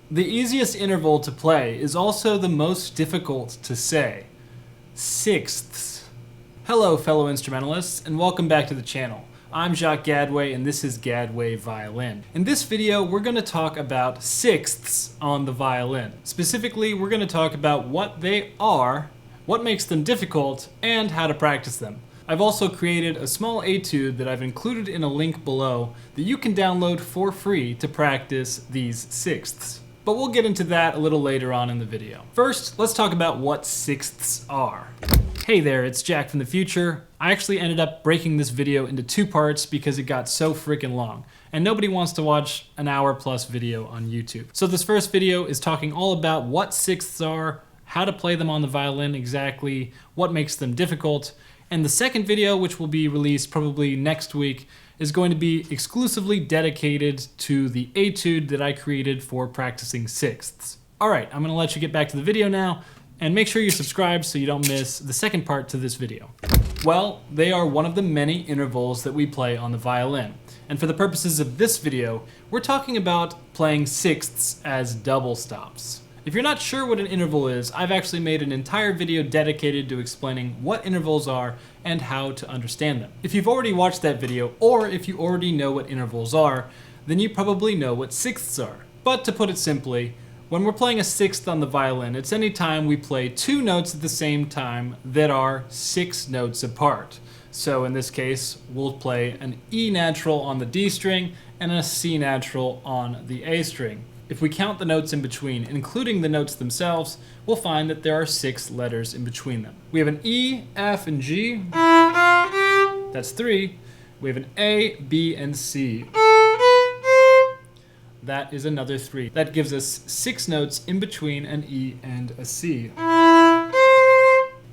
The easiest interval to play is also the most difficult to say. Sixths. Hello fellow instrumentalists, and welcome back to the channel. I'm Jacques Gadway, and this is Gadway Violin. In this video, we're going to talk about sixths on the violin. Specifically, we're going to talk about what they are, what makes them difficult, and how to practice them. I've also created a small etude that I've included in a link below that you can download for free to practice these sixths. But we'll get into that a little later on in the video. First, let's talk about what sixths are. Hey there, it's Jack from the future. I actually ended up breaking this video into two parts because it got so freaking long, and nobody wants to watch an hour-plus video on YouTube. So this first video is talking all about what sixths are, how to play them on the violin exactly, what makes them difficult, and the second video, which will be released probably next week, is going to be exclusively dedicated to the etude that I created for practicing sixths. Alright, I'm going to let you get back to the video now, and make sure you subscribe so you don't miss the second part to this video. Well, they are one of the many intervals that we play on the violin. And for the purposes of this video, we're talking about playing sixths as double stops. If you're not sure what an interval is, I've actually made an entire video dedicated to explaining what intervals are and how to understand them. If you've already watched that video, or if you already know what intervals are, then you probably know what sixths are. But to put it simply, when we're playing a sixth on the violin, it's any time we play two notes at the same time that are 6 notes apart. So in this case, we'll play an E natural on the D string and a C natural on the A string. If we count the notes in between, including the notes themselves, we'll find that there are 6 letters in between them. We have an E, F, and G. That's 3. We have an A, B, and C. That is another 3. That gives us 6 notes in between an E and a C.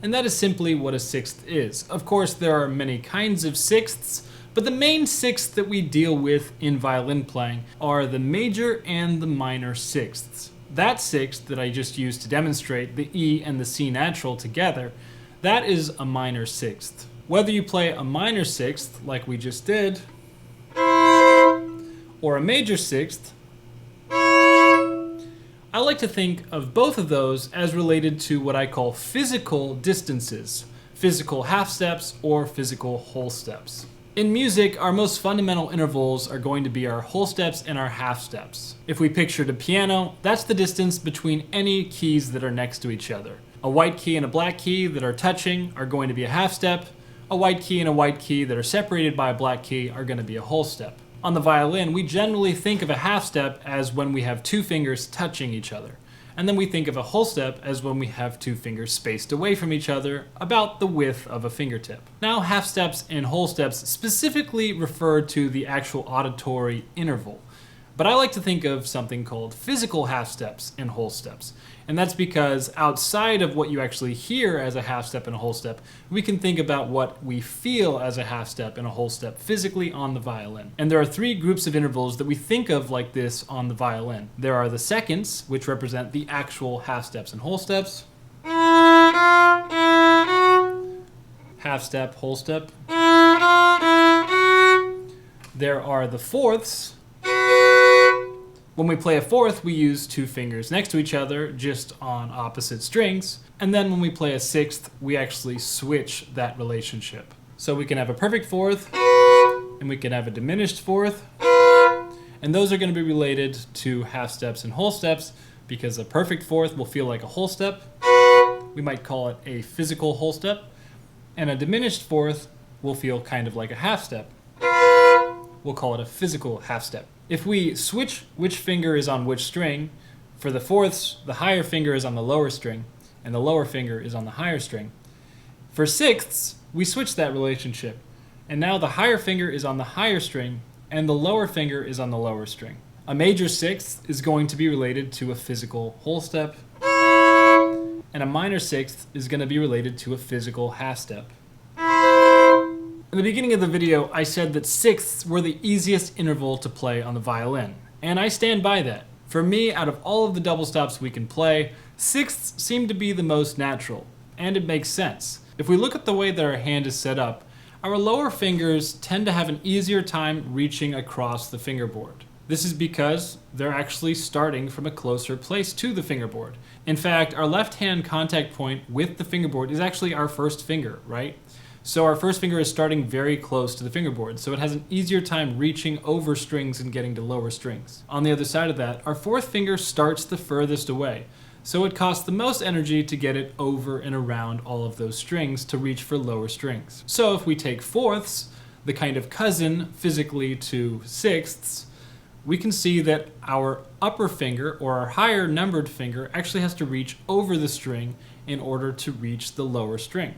And that is simply what a sixth is. Of course, there are many kinds of sixths, but the main sixths that we deal with in violin playing are the major and the minor sixths. That sixth that I just used to demonstrate the E and the C natural together, that is a minor sixth. Whether you play a minor sixth, like we just did, or a major sixth, I like to think of both of those as related to what I call physical distances, physical half steps or physical whole steps. In music, our most fundamental intervals are going to be our whole steps and our half steps. If we pictured a piano, that's the distance between any keys that are next to each other. A white key and a black key that are touching are going to be a half step. A white key and a white key that are separated by a black key are going to be a whole step. On the violin, we generally think of a half step as when we have 2 fingers touching each other. And then we think of a whole step as when we have 2 fingers spaced away from each other, about the width of a fingertip. Now, half steps and whole steps specifically refer to the actual auditory interval. But I like to think of something called physical half steps and whole steps. And that's because outside of what you actually hear as a half step and a whole step, we can think about what we feel as a half step and a whole step physically on the violin. And there are 3 groups of intervals that we think of like this on the violin. There are the seconds, which represent the actual half steps and whole steps. Half step, whole step. There are the fourths. When we play a fourth, we use 2 fingers next to each other, just on opposite strings. And then when we play a sixth, we actually switch that relationship. So we can have a perfect fourth, and we can have a diminished fourth. And those are going to be related to half steps and whole steps, because a perfect fourth will feel like a whole step. We might call it a physical whole step. And a diminished fourth will feel kind of like a half step. We'll call it a physical half step. If we switch which finger is on which string, for the fourths, the higher finger is on the lower string, and the lower finger is on the higher string. For sixths, we switch that relationship, and now the higher finger is on the higher string, and the lower finger is on the lower string. A major sixth is going to be related to a physical whole step, and a minor sixth is going to be related to a physical half step. In the beginning of the video, I said that sixths were the easiest interval to play on the violin, and I stand by that. For me, out of all of the double stops we can play, sixths seem to be the most natural, and it makes sense. If we look at the way that our hand is set up, our lower fingers tend to have an easier time reaching across the fingerboard. This is because they're actually starting from a closer place to the fingerboard. In fact, our left hand contact point with the fingerboard is actually our first finger, right? So our first finger is starting very close to the fingerboard, so it has an easier time reaching over strings and getting to lower strings. On the other side of that, our fourth finger starts the furthest away, so it costs the most energy to get it over and around all of those strings to reach for lower strings. So if we take fourths, the kind of cousin physically to sixths, we can see that our upper finger, or our higher numbered finger, actually has to reach over the string in order to reach the lower string.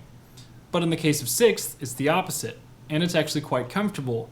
But in the case of sixth, it's the opposite, and it's actually quite comfortable.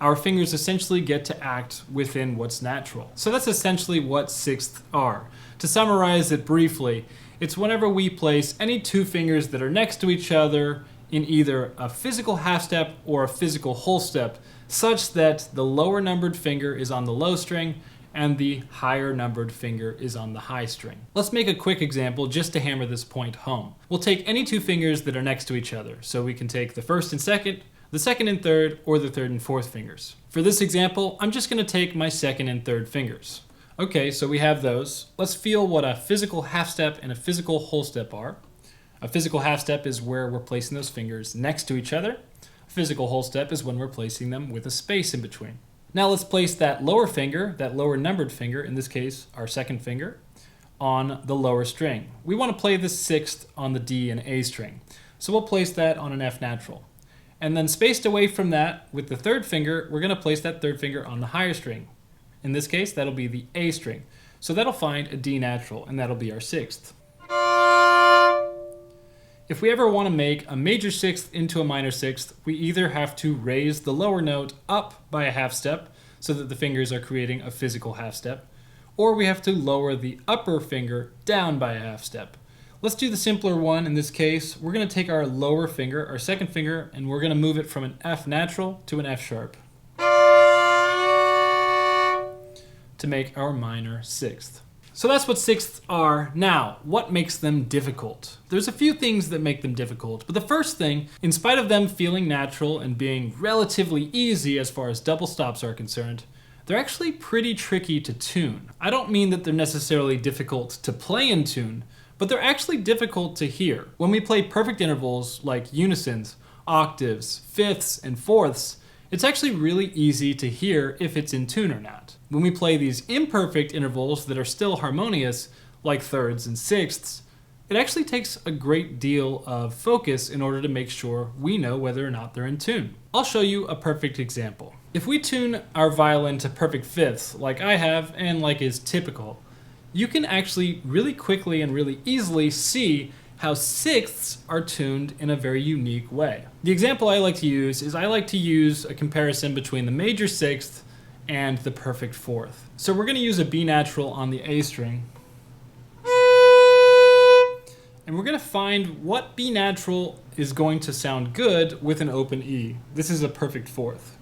Our fingers essentially get to act within what's natural. So that's essentially what sixths are. To summarize it briefly, it's whenever we place any two fingers that are next to each other in either a physical half step or a physical whole step, such that the lower numbered finger is on the low string and the higher numbered finger is on the high string. Let's make a quick example just to hammer this point home. We'll take any two fingers that are next to each other. So we can take the first and second, the second and third, or the third and fourth fingers. For this example, I'm just going to take my second and third fingers. Okay, so we have those. Let's feel what a physical half step and a physical whole step are. A physical half step is where we're placing those fingers next to each other. A physical whole step is when we're placing them with a space in between. Now let's place that lower finger, that lower numbered finger, in this case our second finger, on the lower string. We want to play the sixth on the D and A string. So we'll place that on an F natural. And then spaced away from that with the third finger, we're going to place that third finger on the higher string. In this case, that'll be the A string. So that'll find a D natural, and that'll be our sixth. If we ever want to make a major sixth into a minor sixth, we either have to raise the lower note up by a half step so that the fingers are creating a physical half step, or we have to lower the upper finger down by a half step. Let's do the simpler one in this case. We're going to take our lower finger, our second finger, and we're going to move it from an F natural to an F sharp to make our minor sixth. So that's what sixths are. Now, what makes them difficult? There's a few things that make them difficult, but the first thing, in spite of them feeling natural and being relatively easy as far as double stops are concerned, they're actually pretty tricky to tune. I don't mean that they're necessarily difficult to play in tune, but they're actually difficult to hear. When we play perfect intervals like unisons, octaves, fifths, and fourths, it's actually really easy to hear if it's in tune or not. When we play these imperfect intervals that are still harmonious, like thirds and sixths, it actually takes a great deal of focus in order to make sure we know whether or not they're in tune. I'll show you a perfect example. If we tune our violin to perfect fifths, like I have and like is typical, you can actually really quickly and really easily see how sixths are tuned in a very unique way. The example I like to use is I like to use a comparison between the major sixth and the perfect fourth. So we're going to use a B natural on the A string. And we're going to find what B natural is going to sound good with an open E. This is a perfect fourth.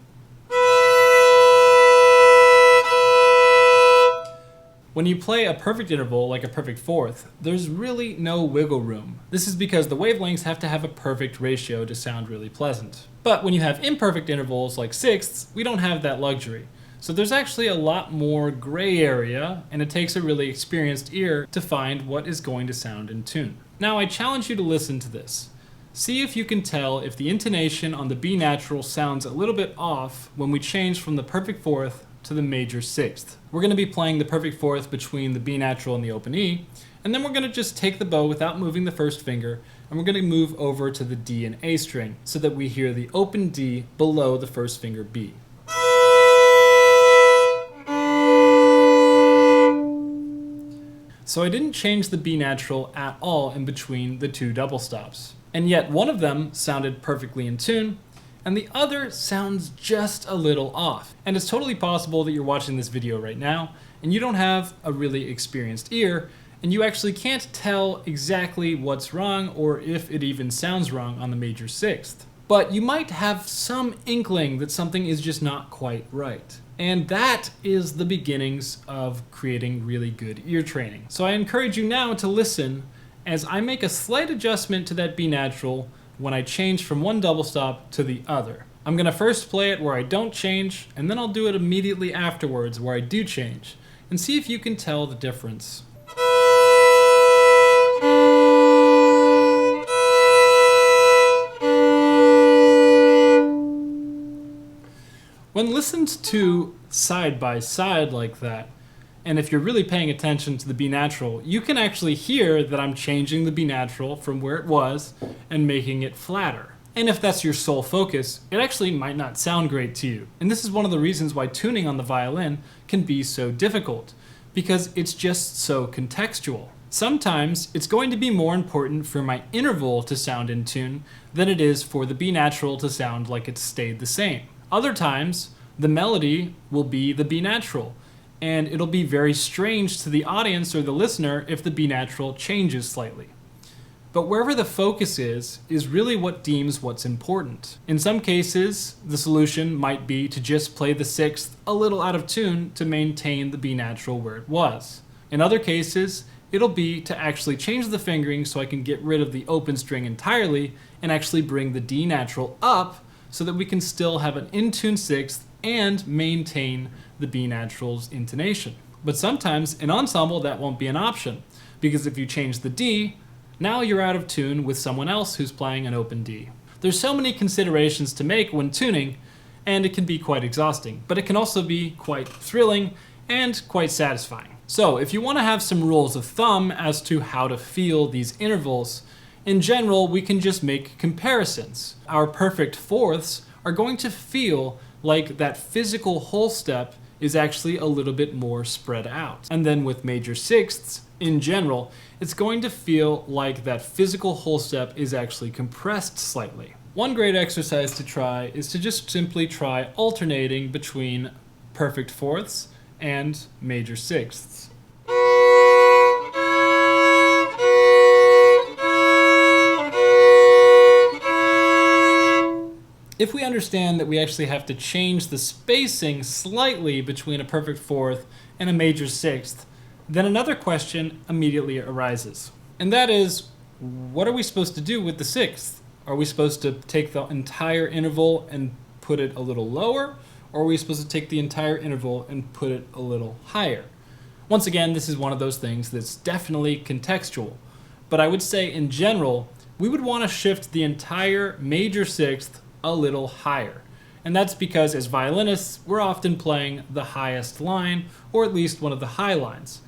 When you play a perfect interval like a perfect fourth, there's really no wiggle room. This is because the wavelengths have to have a perfect ratio to sound really pleasant. But when you have imperfect intervals like sixths, we don't have that luxury. So there's actually a lot more gray area, and it takes a really experienced ear to find what is going to sound in tune. Now I challenge you to listen to this. See if you can tell if the intonation on the B natural sounds a little bit off when we change from the perfect fourth to the major sixth. We're going to be playing the perfect fourth between the B natural and the open E, and then we're going to just take the bow without moving the first finger, and we're going to move over to the D and A string so that we hear the open D below the first finger B. So I didn't change the B natural at all in between the two double stops, and yet one of them sounded perfectly in tune, and the other sounds just a little off. And it's totally possible that you're watching this video right now and you don't have a really experienced ear and you actually can't tell exactly what's wrong or if it even sounds wrong on the major sixth. But you might have some inkling that something is just not quite right. And that is the beginnings of creating really good ear training. So I encourage you now to listen as I make a slight adjustment to that B natural when I change from one double stop to the other. I'm going to first play it where I don't change, and then I'll do it immediately afterwards where I do change, and see if you can tell the difference. When listened to side by side like that, and if you're really paying attention to the B natural, you can actually hear that I'm changing the B natural from where it was and making it flatter. And if that's your sole focus, it actually might not sound great to you. And this is one of the reasons why tuning on the violin can be so difficult, because it's just so contextual. Sometimes it's going to be more important for my interval to sound in tune than it is for the B natural to sound like it's stayed the same. Other times, the melody will be the B natural, and it'll be very strange to the audience or the listener if the B natural changes slightly. But wherever the focus is really what deems what's important. In some cases, the solution might be to just play the sixth a little out of tune to maintain the B natural where it was. In other cases, it'll be to actually change the fingering so I can get rid of the open string entirely and actually bring the D natural up so that we can still have an in-tune sixth and maintain the B natural's intonation. But sometimes in ensemble that won't be an option, because if you change the D, now you're out of tune with someone else who's playing an open D. There's so many considerations to make when tuning, and it can be quite exhausting, but it can also be quite thrilling and quite satisfying. So if you want to have some rules of thumb as to how to feel these intervals, in general we can just make comparisons. Our perfect fourths are going to feel like that physical whole step is actually a little bit more spread out. And then with major sixths, in general, it's going to feel like that physical whole step is actually compressed slightly. One great exercise to try is to just simply try alternating between perfect fourths and major sixths. If we understand that we actually have to change the spacing slightly between a perfect fourth and a major sixth, then another question immediately arises. And that is, what are we supposed to do with the sixth? Are we supposed to take the entire interval and put it a little lower? Or are we supposed to take the entire interval and put it a little higher? Once again, this is one of those things that's definitely contextual. But I would say in general, we would want to shift the entire major sixth a little higher. And that's because as violinists, we're often playing the highest line, or at least one of the high lines.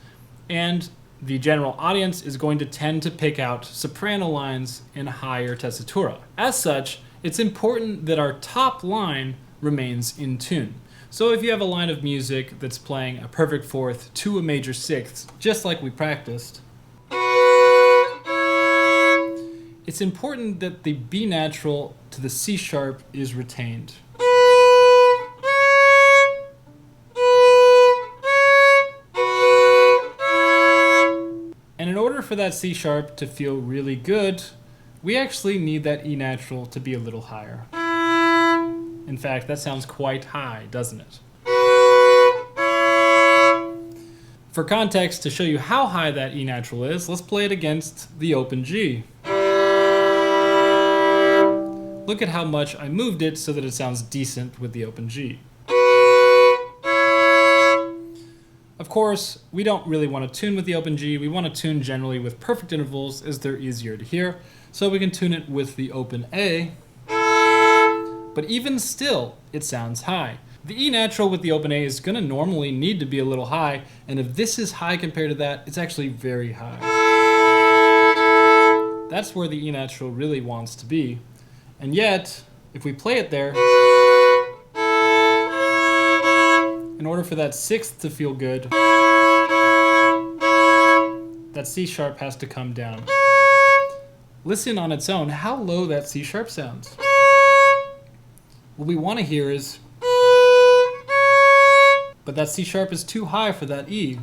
And the general audience is going to tend to pick out soprano lines in higher tessitura. As such, it's important that our top line remains in tune. So if you have a line of music that's playing a perfect fourth to a major sixth, just like we practiced, it's important that the B natural to the C sharp is retained. And in order for that C sharp to feel really good, we actually need that E natural to be a little higher. In fact, that sounds quite high, doesn't it? For context, to show you how high that E natural is, let's play it against the open G. Look at how much I moved it so that it sounds decent with the open G. Of course, we don't really want to tune with the open G. We want to tune generally with perfect intervals as they're easier to hear. So we can tune it with the open A. But even still, it sounds high. The E natural with the open A is going to normally need to be a little high. And if this is high compared to that, it's actually very high. That's where the E natural really wants to be. And yet, if we play it there, in order for that sixth to feel good, that C sharp has to come down. Listen on its own how low that C sharp sounds. What we want to hear is, but that C sharp is too high for that E.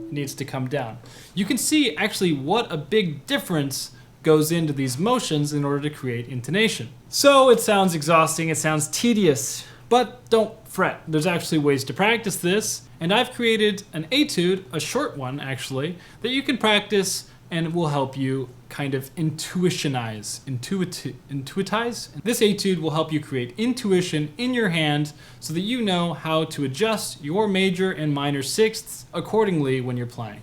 It needs to come down. You can see actually what a big difference goes into these motions in order to create intonation. So it sounds exhausting, it sounds tedious, but don't fret. There's actually ways to practice this, and I've created an etude, a short one actually, that you can practice and it will help you kind of intuitize. This etude will help you create intuition in your hand so that you know how to adjust your major and minor sixths accordingly when you're playing.